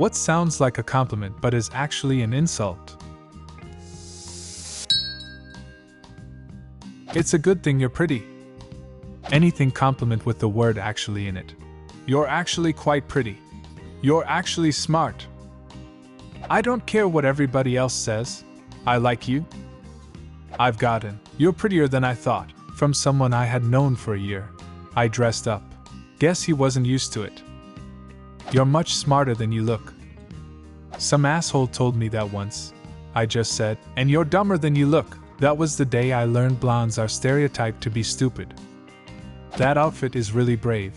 What sounds like a compliment but is actually an insult? It's a good thing you're pretty. Anything compliment with the word actually in it. You're actually quite pretty. You're actually smart. I don't care what everybody else says. I like you. I've gotten, you're prettier than I thought, from someone I had known for a year. I dressed up. Guess he wasn't used to it. You're much smarter than you look. Some asshole told me that once. I just said, and you're dumber than you look. That was the day I learned blondes are stereotyped to be stupid. That outfit is really brave.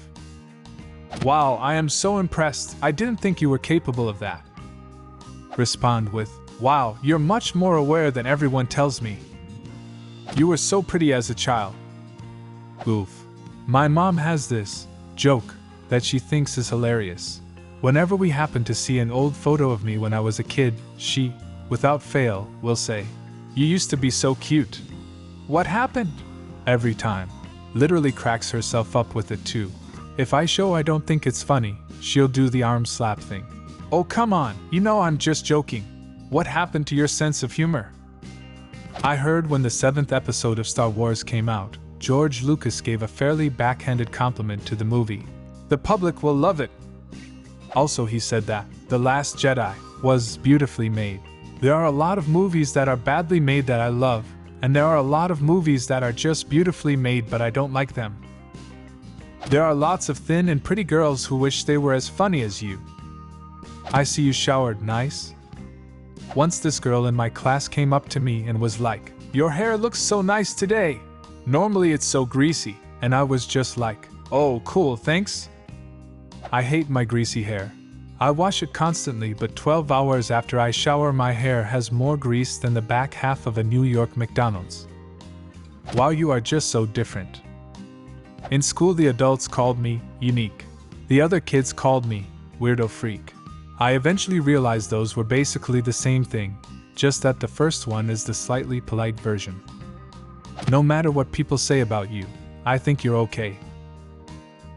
Wow, I am so impressed. I didn't think you were capable of that. Respond with, wow, you're much more aware than everyone tells me. You were so pretty as a child. Oof. My mom has this joke that she thinks is hilarious. Whenever we happen to see an old photo of me when I was a kid, she, without fail, will say, "You used to be so cute. What happened?" Every time. Literally cracks herself up with it too. If I show I don't think it's funny, she'll do the arm slap thing. Oh come on, you know I'm just joking. What happened to your sense of humor? I heard when the 7th episode of Star Wars came out, George Lucas gave a fairly backhanded compliment to the movie. The public will love it. Also he said that The Last Jedi was beautifully made. There are a lot of movies that are badly made that I love, and there are a lot of movies that are just beautifully made but I don't like them. There are lots of thin and pretty girls who wish they were as funny as you. I see you showered nice. Once this girl in my class came up to me and was like, "Your hair looks so nice today. Normally it's so greasy," and I was just like, "Oh cool, thanks." I hate my greasy hair. I wash it constantly, but 12 hours after I shower my hair has more grease than the back half of a New York McDonald's. Wow, you are just so different. In school the adults called me unique. The other kids called me weirdo freak. I eventually realized those were basically the same thing, just that the first one is the slightly polite version. No matter what people say about you, I think you're okay.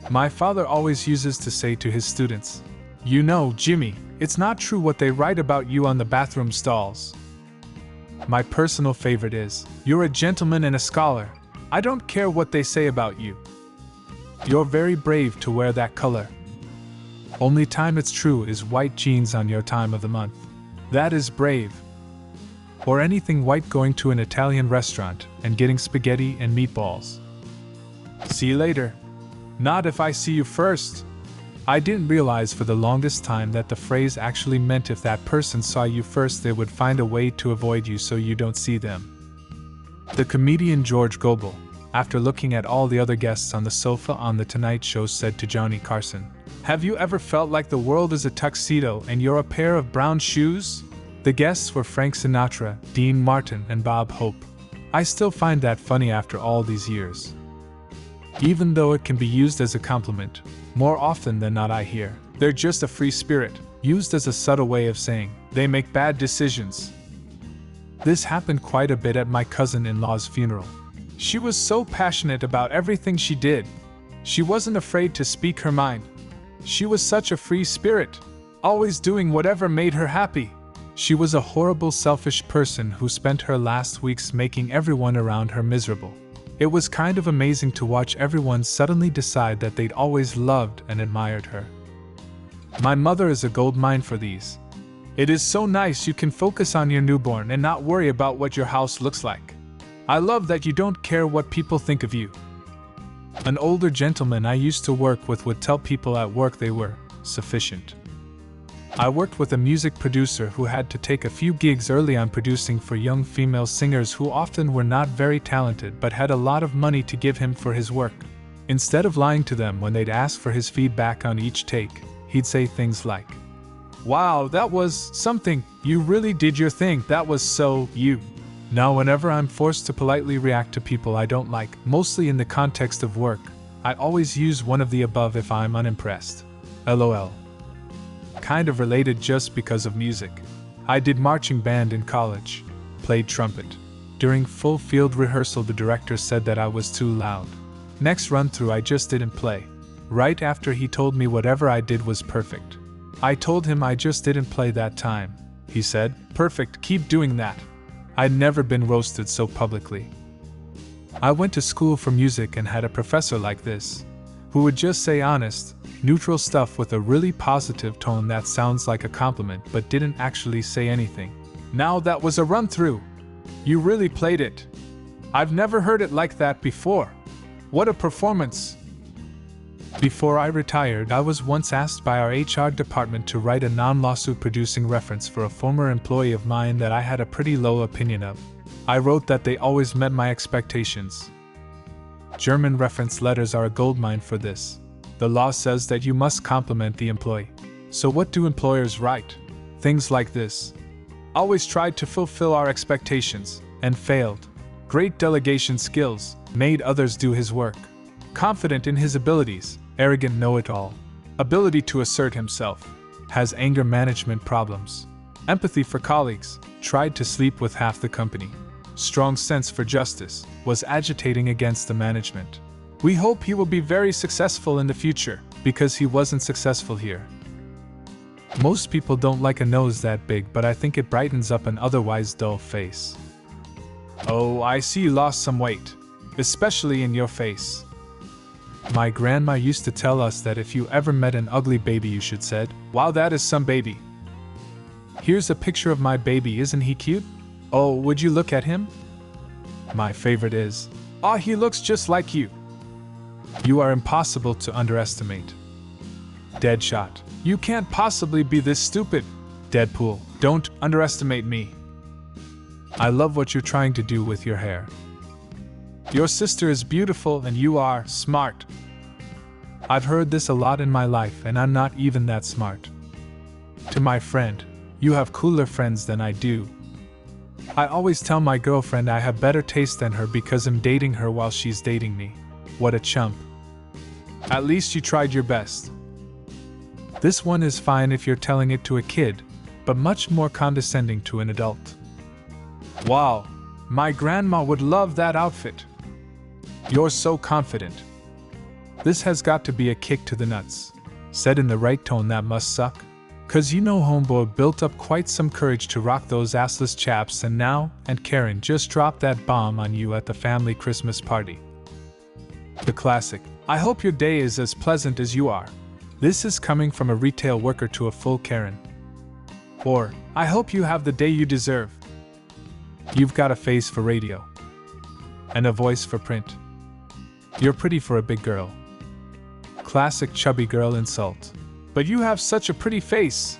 My father always uses to say to his students, "You know, Jimmy, it's not true what they write about you on the bathroom stalls." My personal favorite is, "You're a gentleman and a scholar. I don't care what they say about you. You're very brave to wear that color. Only time it's true is white jeans on your time of the month. That is brave." Or anything white going to an Italian restaurant and getting spaghetti and meatballs. "See you later." Not if I see you first. I didn't realize for the longest time that the phrase actually meant if that person saw you first they would find a way to avoid you so you don't see them. The comedian George Gobel, after looking at all the other guests on the sofa on The Tonight Show, said to Johnny Carson, "Have you ever felt like the world is a tuxedo and you're a pair of brown shoes?" The guests were Frank Sinatra, Dean Martin, and Bob Hope. I still find that funny after all these years. Even though it can be used as a compliment, more often than not I hear, "They're just a free spirit," used as a subtle way of saying, "They make bad decisions." This happened quite a bit at my cousin-in-law's funeral. She was so passionate about everything she did. She wasn't afraid to speak her mind. She was such a free spirit, always doing whatever made her happy. She was a horrible, selfish person who spent her last weeks making everyone around her miserable. It was kind of amazing to watch everyone suddenly decide that they'd always loved and admired her. My mother is a gold mine for these. "It is so nice you can focus on your newborn and not worry about what your house looks like. I love that you don't care what people think of you." An older gentleman I used to work with would tell people at work they were sufficient. I worked with a music producer who had to take a few gigs early on producing for young female singers who often were not very talented but had a lot of money to give him for his work. Instead of lying to them when they'd ask for his feedback on each take, he'd say things like, "Wow, that was something, you really did your thing, that was so you." Now whenever I'm forced to politely react to people I don't like, mostly in the context of work, I always use one of the above if I'm unimpressed. LOL. Kind of related just because of music. I did marching band in college, played trumpet. During full field rehearsal the director said that I was too loud. Next run through I just didn't play. Right after he told me whatever I did was perfect. I told him I just didn't play that time. He said, "Perfect, keep doing that." I'd never been roasted so publicly. I went to school for music and had a professor like this, who would just say honest, neutral stuff with a really positive tone that sounds like a compliment but didn't actually say anything. Now that was a run-through. You really played it. I've never heard it like that before. What a performance. Before I retired, I was once asked by our HR department to write a non-lawsuit producing reference for a former employee of mine that I had a pretty low opinion of. I wrote that they always met my expectations. German reference letters are a goldmine for this. The law says that you must compliment the employee. So what do employers write? Things like this. Always tried to fulfill our expectations, and failed. Great delegation skills, made others do his work. Confident in his abilities, arrogant know-it-all. Ability to assert himself. Has anger management problems. Empathy for colleagues, tried to sleep with half the company. Strong sense for justice, was agitating against the management. We hope he will be very successful in the future, because he wasn't successful here. Most people don't like a nose that big, but I think it brightens up an otherwise dull face. Oh, I see you lost some weight, especially in your face. My grandma used to tell us that if you ever met an ugly baby you should said, "Wow, that is some baby." Here's a picture of my baby, isn't he cute? Oh, would you look at him? My favorite is, "Ah, he looks just like you." You are impossible to underestimate. Deadshot. You can't possibly be this stupid. Deadpool. Don't underestimate me. I love what you're trying to do with your hair. Your sister is beautiful and you are smart. I've heard this a lot in my life and I'm not even that smart. To my friend, you have cooler friends than I do. I always tell my girlfriend I have better taste than her because I'm dating her while she's dating me. What a chump. At least you tried your best. This one is fine if you're telling it to a kid, but much more condescending to an adult. Wow, my grandma would love that outfit. You're so confident. This has got to be a kick to the nuts. Said in the right tone, that must suck. 'Cause you know homeboy built up quite some courage to rock those assless chaps and now, and Karen just dropped that bomb on you at the family Christmas party. The classic, I hope your day is as pleasant as you are. This is coming from a retail worker to a full Karen. Or, I hope you have the day you deserve. You've got a face for radio. And a voice for print. You're pretty for a big girl. Classic chubby girl insult. But you have such a pretty face.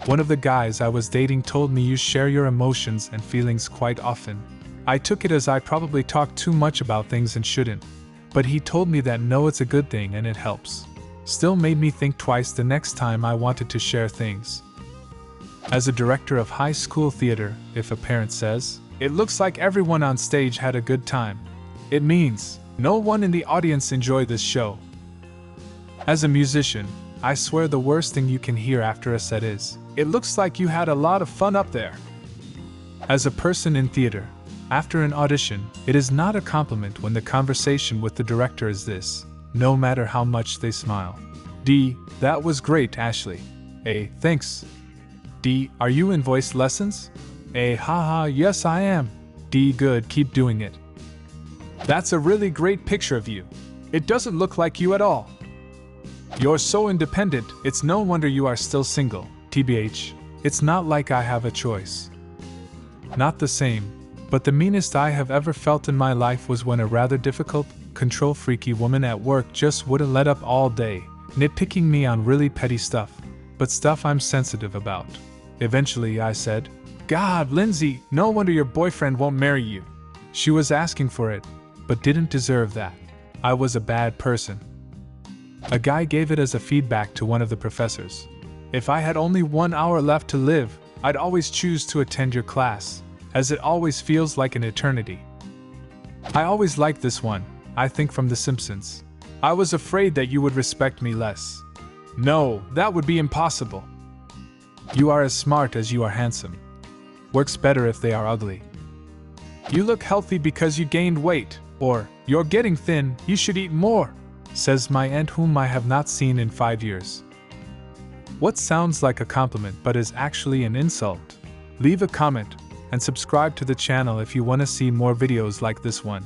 One of the guys I was dating told me you share your emotions and feelings quite often. I took it as I probably talk too much about things and shouldn't. But he told me that no, it's a good thing and it helps. Still made me think twice the next time I wanted to share things. As a director of high school theater, if a parent says, "It looks like everyone on stage had a good time," it means no one in the audience enjoyed this show. As a musician, I swear the worst thing you can hear after a set is, "It looks like you had a lot of fun up there." As a person in theater, after an audition, it is not a compliment when the conversation with the director is this, no matter how much they smile. D, that was great, Ashley. A, thanks. D, are you in voice lessons? A, haha, yes I am. D, good, keep doing it. That's a really great picture of you. It doesn't look like you at all. You're so independent, it's no wonder you are still single. TBH, it's not like I have a choice. Not the same, but the meanest I have ever felt in my life was when a rather difficult, control-freaky woman at work just wouldn't let up all day, nitpicking me on really petty stuff, but stuff I'm sensitive about. Eventually I said, "God, Lindsay, no wonder your boyfriend won't marry you." She was asking for it, but didn't deserve that. I was a bad person. A guy gave it as a feedback to one of the professors. If I had only 1 hour left to live, I'd always choose to attend your class, as it always feels like an eternity. I always liked this one, I think from The Simpsons. I was afraid that you would respect me less. No, that would be impossible. You are as smart as you are handsome. Works better if they are ugly. You look healthy because you gained weight, or, you're getting thin, you should eat more, says my aunt whom I have not seen in 5 years. What sounds like a compliment but is actually an insult? Leave a comment and subscribe to the channel if you want to see more videos like this one.